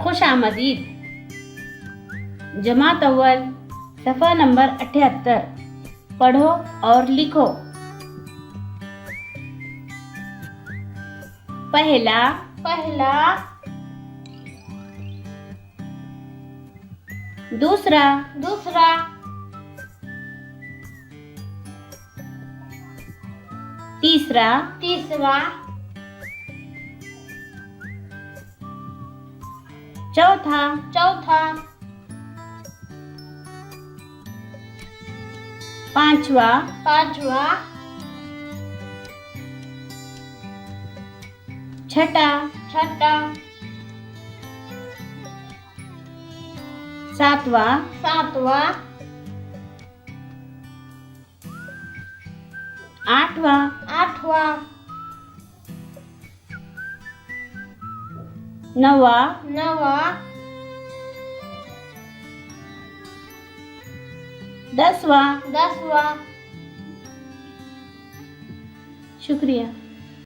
खुशामदीद। जमात अव्वल सफ़ा नंबर 78। पढ़ो और लिखो। पहला पहला, दूसरा दूसरा, तीसरा तीसरा, चौथा चौथा, पांचवा पांचवा, छठा छठा, सातवा सातवा, आठवा आठवा, नवा नवा, 10वां। दसवा। शुक्रिया।